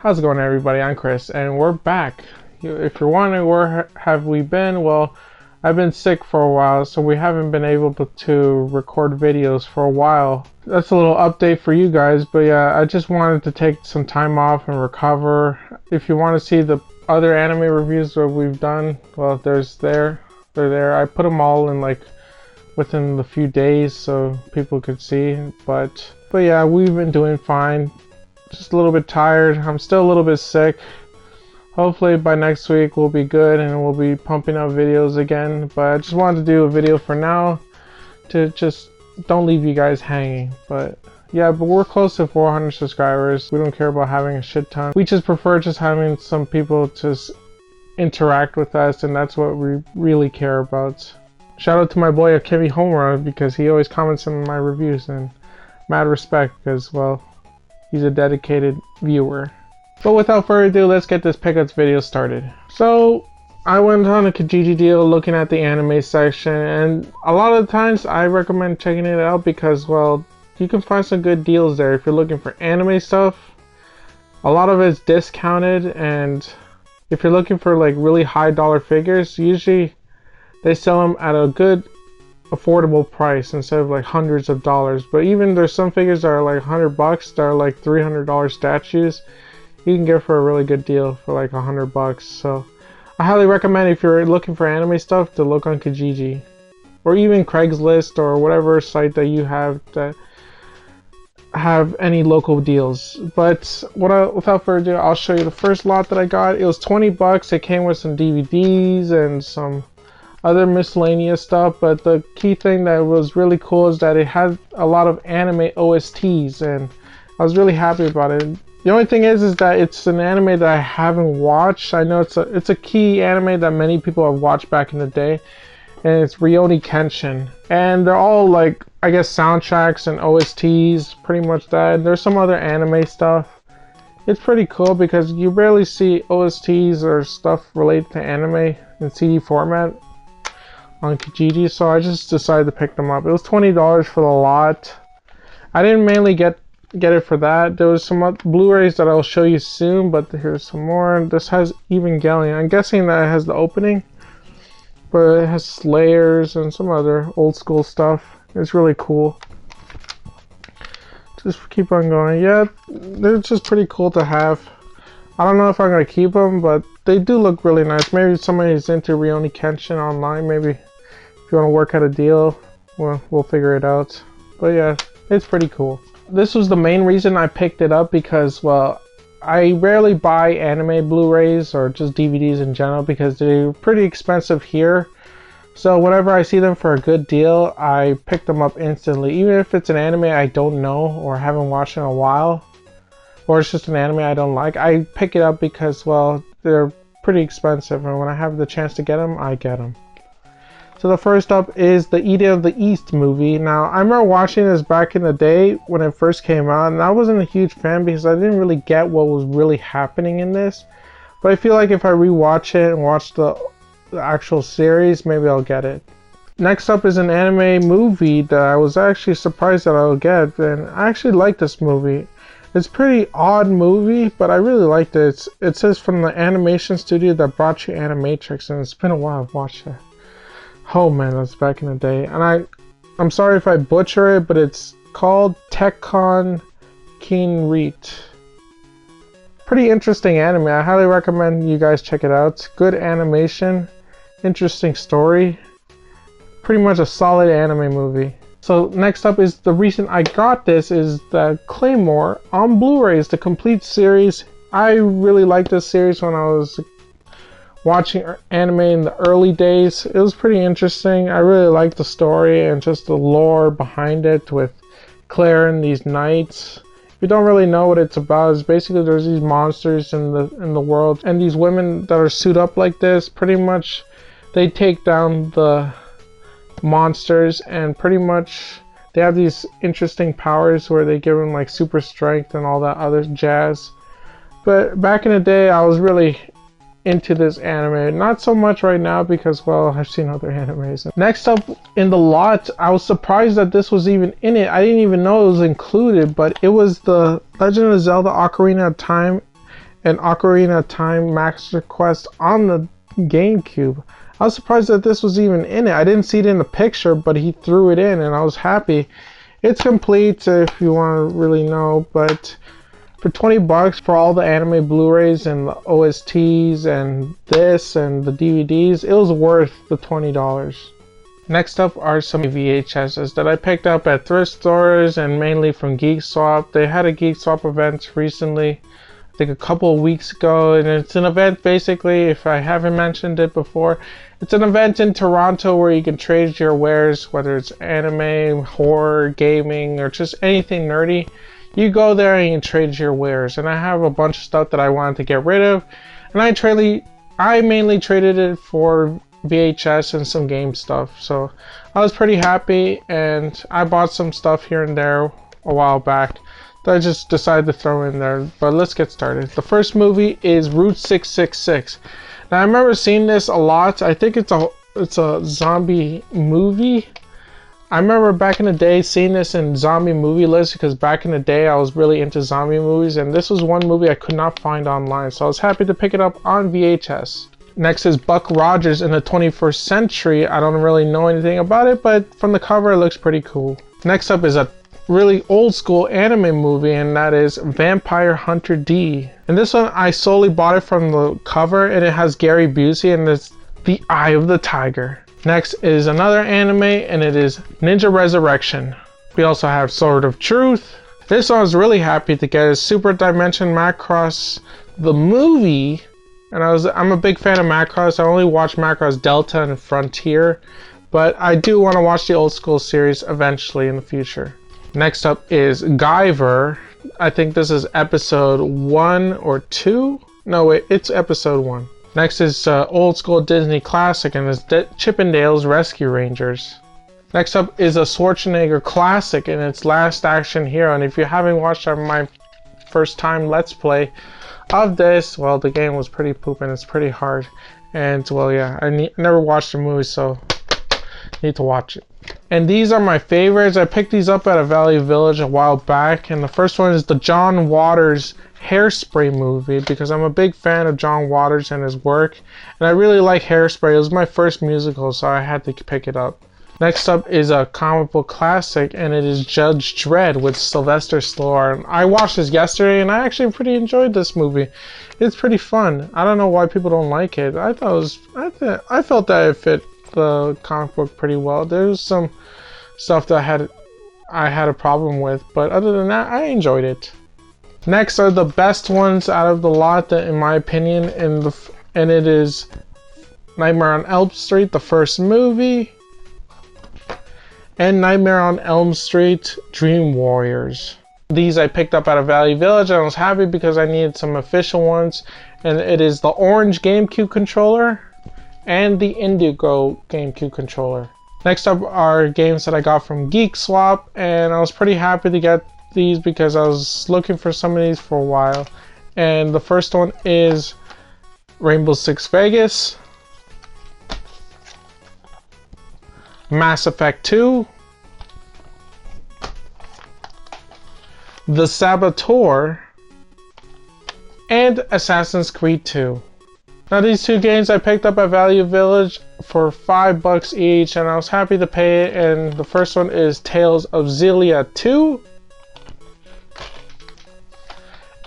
How's it going, everybody? I'm Chris, and we're back. If you're wondering where have we been, well, I've been sick for a while, so we haven't been able to record videos for a while. That's a little update for you guys, but yeah, I just wanted to take some time off and recover. If you want to see the other anime reviews that we've done, well, they're there. I put them all in like within a few days so people could see, but yeah, we've been doing fine. Just a little bit tired. I'm still a little bit sick. Hopefully by next week we'll be good and we'll be pumping out videos again. But I just wanted to do a video for now to just don't leave you guys hanging. But yeah, but we're close to 400 subscribers. We don't care about having a shit ton. We just prefer just having some people just interact with us, and that's what we really care about. Shout out to my boy Akemi Homura, because he always comments on my reviews, and mad respect because, well, he's a dedicated viewer. But without further ado, let's get this pickups video started. So I went on a Kijiji deal looking at the anime section, and a lot of the times I recommend checking it out because, well, you can find some good deals there. If you're looking for anime stuff, a lot of it's discounted, and if you're looking for like really high dollar figures, usually they sell them at a good affordable price instead of like hundreds of dollars. But even there's some figures that are like $100 that are like $300 statues you can get for a really good deal for like $100. So I highly recommend, if you're looking for anime stuff, to look on Kijiji or even Craigslist or whatever site that you have that have any local deals. But without further ado, I'll show you the first lot that I got. It was $20. It came with some DVDs and some other miscellaneous stuff, but the key thing that was really cool is that it had a lot of anime OSTs, and I was really happy about it. The only thing is that it's an anime that I haven't watched. I know it's a key anime that many people have watched back in the day, and it's Rurouni Kenshin, and they're all like, I guess, soundtracks and OSTs, pretty much that. And there's some other anime stuff. It's pretty cool because you rarely see OSTs or stuff related to anime in CD format on Kijiji, so I just decided to pick them up. It was $20 for the lot. I didn't mainly get it for that. There was some Blu-rays that I'll show you soon, but here's some more. This has Evangelion. I'm guessing that it has the opening, but it has Slayers and some other old school stuff. It's really cool. Just keep on going. Yeah, they're just pretty cool to have. I don't know if I'm gonna keep them, but they do look really nice. Maybe somebody's into Rurouni Kenshin online. Maybe if you want to work out a deal, we'll figure it out. But yeah, it's pretty cool. This was the main reason I picked it up because, well, I rarely buy anime Blu-rays or just DVDs in general because they're pretty expensive here. So whenever I see them for a good deal, I pick them up instantly. Even if it's an anime I don't know or haven't watched in a while, or it's just an anime I don't like, I pick it up because, well, they're pretty expensive, and when I have the chance to get them, I get them. So the first up is the Eden of the East movie. Now, I remember watching this back in the day when it first came out, and I wasn't a huge fan because I didn't really get what was really happening in this. But I feel like if I rewatch it and watch the actual series, maybe I'll get it. Next up is an anime movie that I was actually surprised that I'll get, and I actually like this movie. It's a pretty odd movie, but I really liked it. It says from the animation studio that brought you Animatrix, and it's been a while I've watched that. Oh man, that's back in the day. And I'm sorry if I butcher it, but it's called Tekkon Kinrit. Pretty interesting anime. I highly recommend you guys check it out. Good animation, interesting story. Pretty much a solid anime movie. So next up is the reason I got this is the Claymore on Blu-ray. It's the complete series. I really liked this series when I was watching anime in the early days. It was pretty interesting. I really liked the story and just the lore behind it with Claire and these knights. If you don't really know what it's about, it's basically there's these monsters in the world, and these women that are suited up like this, pretty much they take down the monsters, and pretty much they have these interesting powers where they give them like super strength and all that other jazz. But back in the day, I was really into this anime. Not so much right now because, well, I've seen other animes. Next up in the lot, I was surprised that this was even in it. I didn't even know it was included, but it was the Legend of Zelda Ocarina of Time and Ocarina of Time Master Quest on the GameCube. I was surprised that this was even in it. I didn't see it in the picture, but he threw it in and I was happy. It's complete if you want to really know, but for 20 bucks for all the anime Blu-rays and the OSTs and this and the DVDs, it was worth the $20. Next up are some VHSs that I picked up at thrift stores and mainly from Geek Swap. They had a Geek Swap event recently, I think a couple of weeks ago, and it's an event basically, if I haven't mentioned it before, it's an event in Toronto where you can trade your wares, whether it's anime, horror, gaming, or just anything nerdy. You go there and you can trade your wares, and I have a bunch of stuff that I wanted to get rid of, and I mainly traded it for VHS and some game stuff, so I was pretty happy, and I bought some stuff here and there a while back that I just decided to throw in there. But let's get started. The first movie is Route 666. Now I remember seeing this a lot. I think it's a zombie movie. I remember back in the day seeing this in zombie movie lists, because back in the day I was really into zombie movies, and this was one movie I could not find online, so I was happy to pick it up on VHS. Next is Buck Rogers in the 21st Century. I don't really know anything about it, but from the cover it looks pretty cool. Next up is a really old school anime movie, and that is Vampire Hunter D. And this one I solely bought it from the cover, and it has Gary Busey and it's The Eye of the Tiger. Next is another anime, and it is Ninja Resurrection. We also have Sword of Truth. This one I was really happy to get is Super Dimension Macross the movie, and I'm a big fan of Macross. I only watch Macross Delta and Frontier, but I do want to watch the old school series eventually in the future. Next up is Guyver. I think this is episode 1 or 2. No wait, it's episode 1. Next is old school Disney classic, and it's Chip 'n Dale's Rescue Rangers. Next up is a Schwarzenegger classic, and it's Last Action Hero. And if you haven't watched my first time Let's Play of this, well, the game was pretty poop and it's pretty hard. And well, yeah, I never watched the movie, so need to watch it. And these are my favorites. I picked these up at a Value Village a while back, and the first one is the John Waters Hairspray movie, because I'm a big fan of John Waters and his work, and I really like Hairspray. It was my first musical, so I had to pick it up. Next up is a comic book classic, and it is Judge Dredd with Sylvester Stallone. I watched this yesterday, and I actually pretty enjoyed this movie. It's pretty fun. I don't know why people don't like it. I felt that it fit the comic book pretty well. There's some stuff that I had a problem with, but other than that, I enjoyed it. Next are the best ones out of the lot, that, in my opinion, and it is Nightmare on Elm Street, the first movie, and Nightmare on Elm Street Dream Warriors. These I picked up at a Value Village, and I was happy because I needed some official ones, and it is the orange GameCube controller and the Indigo GameCube controller. Next up are games that I got from Geek Swap, and I was pretty happy to get these because I was looking for some of these for a while. And the first one is Rainbow Six Vegas, Mass Effect 2, The Saboteur, and Assassin's Creed 2. Now these two games I picked up at Value Village for $5 each, and I was happy to pay it. And the first one is Tales of Xillia 2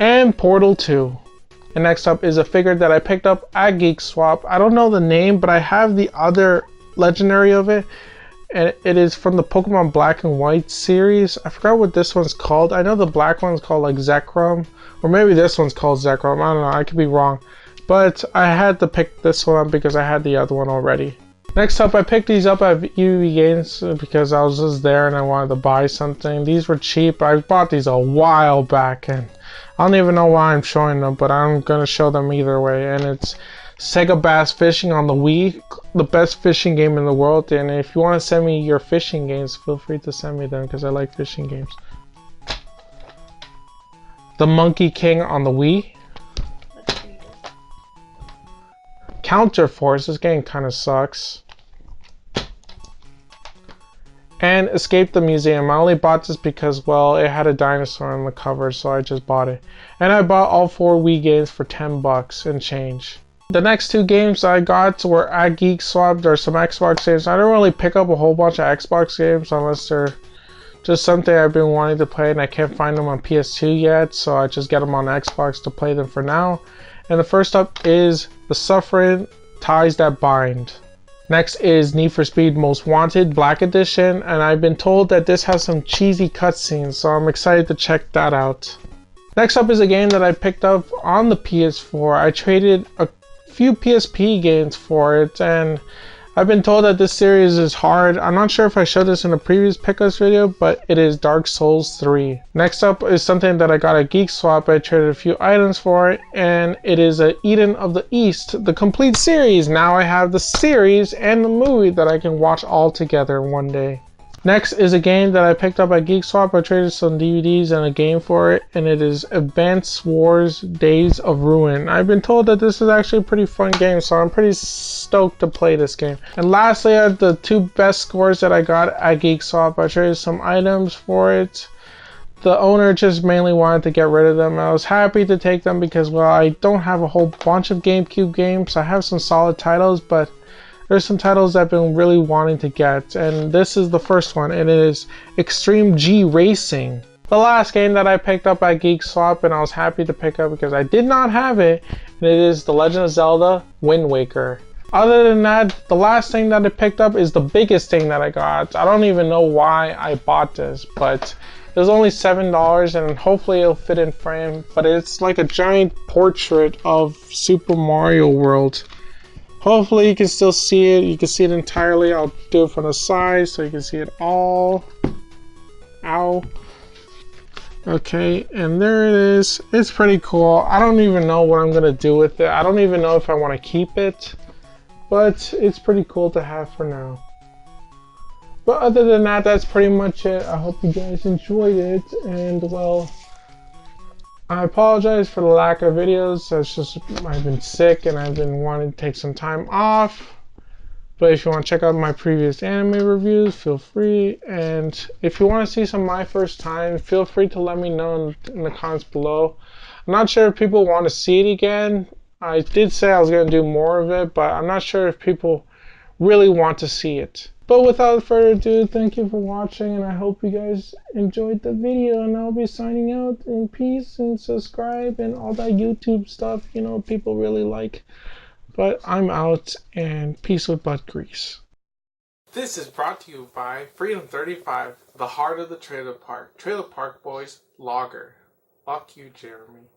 and Portal 2. And next up is a figure that I picked up at Geek Swap. I don't know the name, but I have the other legendary of it, and it is from the Pokemon Black and White series. I forgot what this one's called. I know the black one's called like Zekrom, or maybe this one's called Zekrom. I don't know, I could be wrong. But I had to pick this one up because I had the other one already. Next up, I picked these up at UV Games because I was just there and I wanted to buy something. These were cheap. I bought these a while back, and I don't even know why I'm showing them, but I'm going to show them either way. And it's Sega Bass Fishing on the Wii, the best fishing game in the world. And if you want to send me your fishing games, feel free to send me them because I like fishing games. The Monkey King on the Wii. Counter Force, this game kind of sucks. and Escape the Museum. I only bought this because, well, it had a dinosaur on the cover, so I just bought it. And I bought all 4 Wii games for 10 bucks and change. The next 2 games I got were at Geek Swap. There's some Xbox games. I don't really pick up a whole bunch of Xbox games unless they're just something I've been wanting to play and I can't find them on PS2 yet, so I just get them on Xbox to play them for now. And the first up is The Suffering Ties That Bind. Next is Need for Speed Most Wanted Black Edition, and I've been told that this has some cheesy cutscenes, so I'm excited to check that out. Next up is a game that I picked up on the PS4. I traded a few PSP games for it, and I've been told that this series is hard. I'm not sure if I showed this in a previous pickups video, but it is Dark Souls 3. Next up is something that I got at Geek Swap. I traded a few items for it, and it is a Eden of the East, the complete series. Now I have the series and the movie that I can watch all together one day. Next is a game that I picked up at Geek Swap. I traded some DVDs and a game for it, and it is Advance Wars Days of Ruin. I've been told that this is actually a pretty fun game, so I'm pretty stoked to play this game. And lastly, I have the 2 best scores that I got at Geek Swap. I traded some items for it. The owner just mainly wanted to get rid of them. I was happy to take them because, well, I don't have a whole bunch of GameCube games. I have some solid titles, but there's some titles I've been really wanting to get, and this is the first one, and it is Extreme G Racing. The last game that I picked up at Geek Swap, and I was happy to pick up because I did not have it, and it is The Legend of Zelda Wind Waker. Other than that, the last thing that I picked up is the biggest thing that I got. I don't even know why I bought this, but it was only $7, and hopefully it'll fit in frame, but it's like a giant portrait of Super Mario World. Hopefully you can still see it. You can see it entirely. I'll do it from the side so you can see it all. Ow. Okay, and there it is. It's pretty cool. I don't even know what I'm going to do with it. I don't even know if I want to keep it. But it's pretty cool to have for now. But other than that, that's pretty much it. I hope you guys enjoyed it. And, well, I apologize for the lack of videos. It's just I've been sick and I've been wanting to take some time off. But if you want to check out my previous anime reviews, feel free. And if you want to see some of my first time, feel free to let me know in the comments below. I'm not sure if people want to see it again. I did say I was going to do more of it, but I'm not sure if people really want to see it. But without further ado, thank you for watching, and I hope you guys enjoyed the video, and I'll be signing out in peace, and subscribe and all that YouTube stuff, you know, people really like. But I'm out, and peace with butt grease. This is brought to you by Freedom 35, the heart of the trailer park. Trailer Park Boys, Logger. Fuck you, Jeremy.